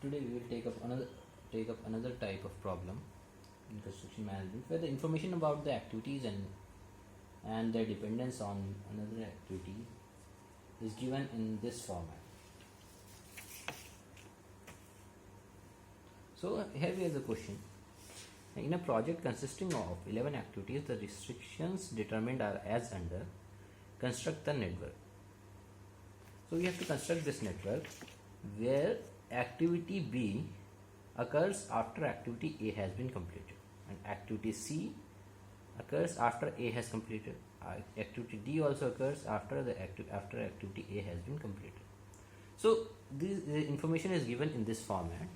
Today we will take up another type of problem in construction management where the information about the activities and their dependence on another activity is given in this format. So here we have the question. In a project consisting of 11 activities, the restrictions determined are as under. Construct the network. So we have to construct this network where activity B occurs after activity A has been completed, and activity C occurs after A has completed. Activity D also occurs after activity A has been completed. So the information is given in this format.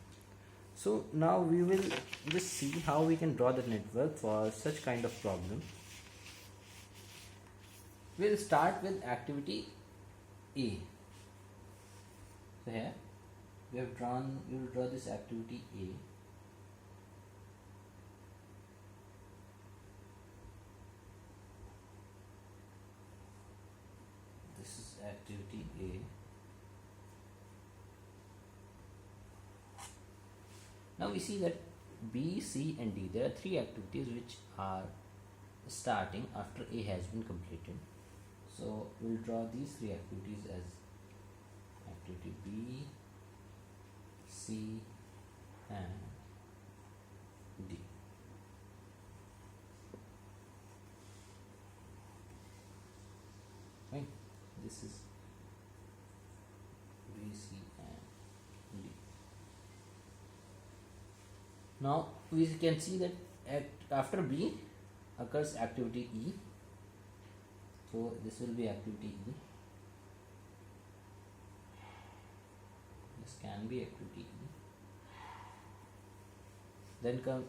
So now we will just see how we can draw the network for such kind of problem. We'll start with activity A. So here we will draw this activity A. This is activity A. Now we see that B, C and D, there are three activities which are starting after A has been completed. So we'll draw these three activities as activity B, C and D. Right? This is B, C and D. Now we can see that after B occurs activity E. So this will be activity E. This can be activity E. Then come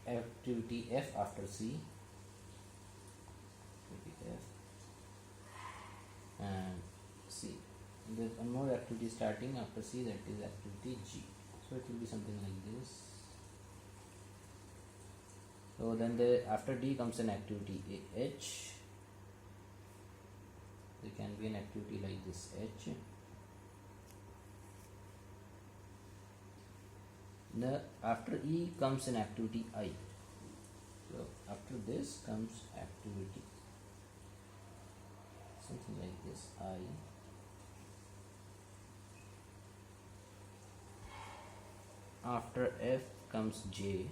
activity F after C. Activity F and C. There's one more activity starting after C, that is activity G. So it will be something like this. So then after D comes an activity H. There can be an activity like this H. After E comes an activity I. So after this comes activity something like this I. After F comes J.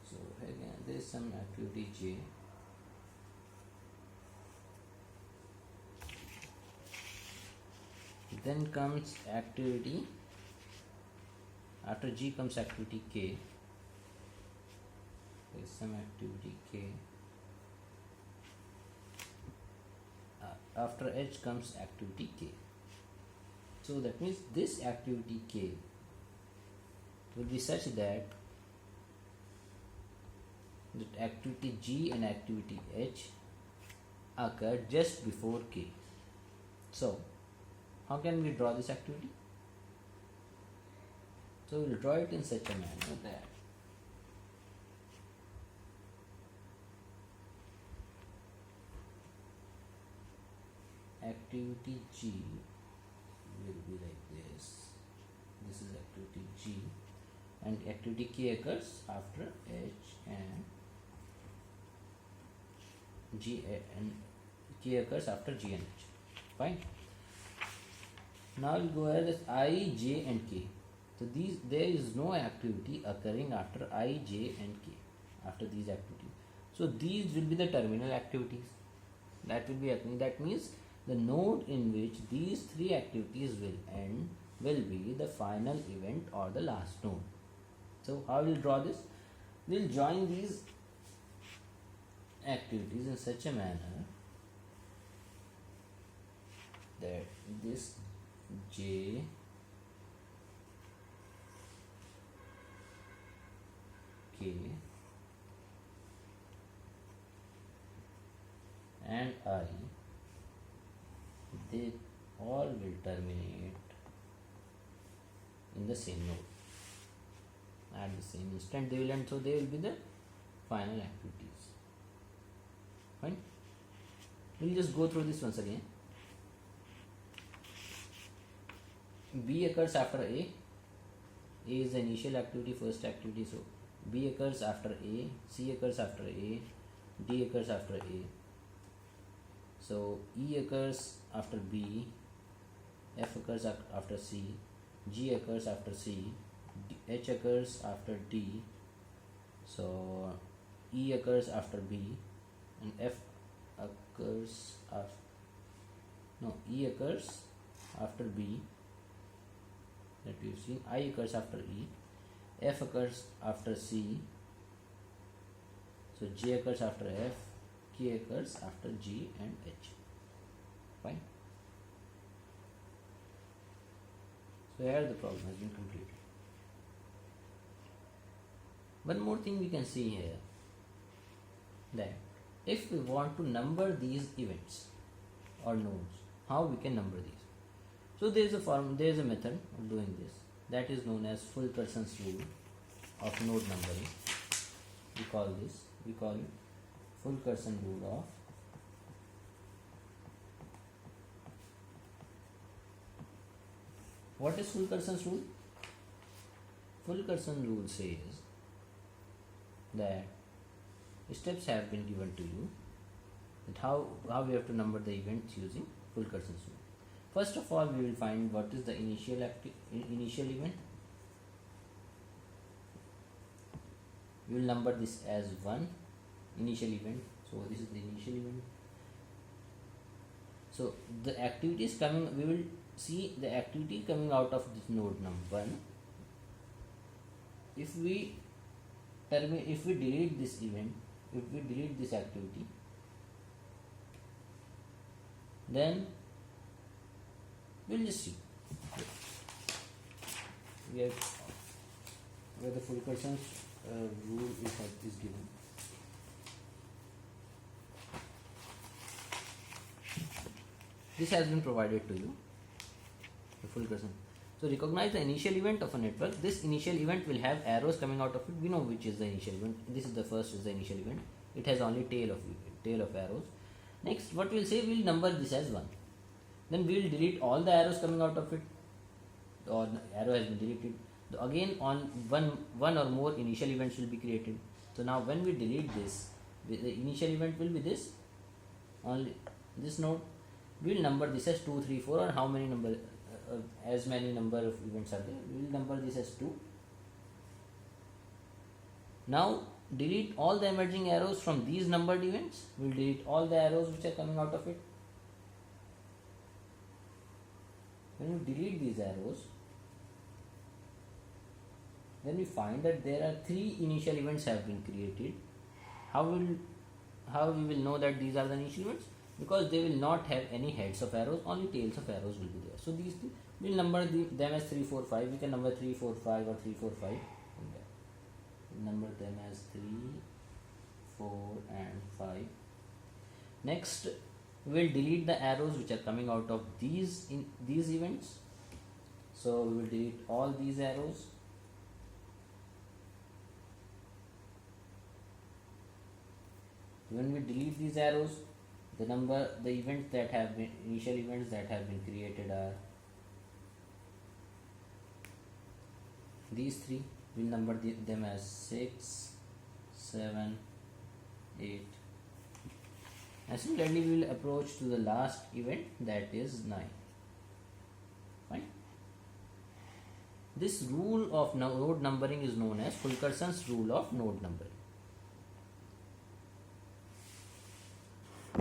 So again there is some activity J. Then comes activity, after G comes activity K. There is some activity K. After H comes activity K. So that means this activity K will be such that activity G and activity H occur just before K. So how can we draw this activity? So we will draw it in such a manner that activity G will be like this. This is activity G, and activity K occurs after H, and G and K occurs after G and H. Fine. Now we go ahead as I, J and K. So there is no activity occurring after I, J and K, after these activities. So these will be the terminal activities. That will be happening. That means the node in which these three activities will end will be the final event or the last node. So how we will draw this? We will join these activities in such a manner that this J K and I, they all will terminate in the same node. At the same instant they will end, so they will be the final activities. Fine. We'll just go through this once again. B occurs after A. A is the initial activity, first activity. So B occurs after A, C occurs after A, D occurs after A. So E occurs after B, F occurs after C, G occurs after C, H occurs after D. So E occurs after B, and F occurs after E occurs after B, that we've seen. I occurs after E, F occurs after C, so J occurs after F, K occurs after G and H. Fine. So here the problem has been completed. One more thing we can see here, that if we want to number these events or nodes, how we can number these. So there is a method of doing this, that is known as Fulkerson's rule of node numbering. We call it Fulkerson rule of what is Fulkerson's rule? Fulkerson rule says that steps have been given to you, that how we have to number the events using Fulkerson's rule. First of all, we will find what is the initial event. We will number this as 1 initial event. So this is the initial event. So the activity is coming, we will see the activity coming out of this node number 1. If we delete this event, if we delete this activity, then we'll just see where the Fulkerson's rule is given. This has been provided to you, the Fulkerson. So recognize the initial event of a network. This initial event will have arrows coming out of it. We know which is the initial event. This is the first is the initial event. It has only tail of arrows. Next, what we'll say, we'll number this as 1. Then we will delete all the arrows coming out of it, or the arrow has been deleted. Again, on one or more initial events will be created. So now when we delete this, the initial event will be this, only this node. We will number this as 2, 3, 4, or how many number, as many number of events are there. We will number this as 2. Now delete all the emerging arrows from these numbered events. We will delete all the arrows which are coming out of it. When you delete these arrows, then we find that there are 3 initial events have been created. How we will know that these are the initial events? Because they will not have any heads of arrows, only tails of arrows will be there. So these we will number them as 3, 4, 5. We can number 3, 4, 5 or 3, 4, 5. Number them as 3, 4 and 5. Next, we will delete the arrows which are coming out of these events. So we will delete all these arrows. When we delete these arrows, the events that have been initial events that have been created are these 3. We'll number them as 6, 7, 8. And similarly, we will approach to the last event, that is 9. Fine. This rule of node numbering is known as Fulkerson's rule of node numbering.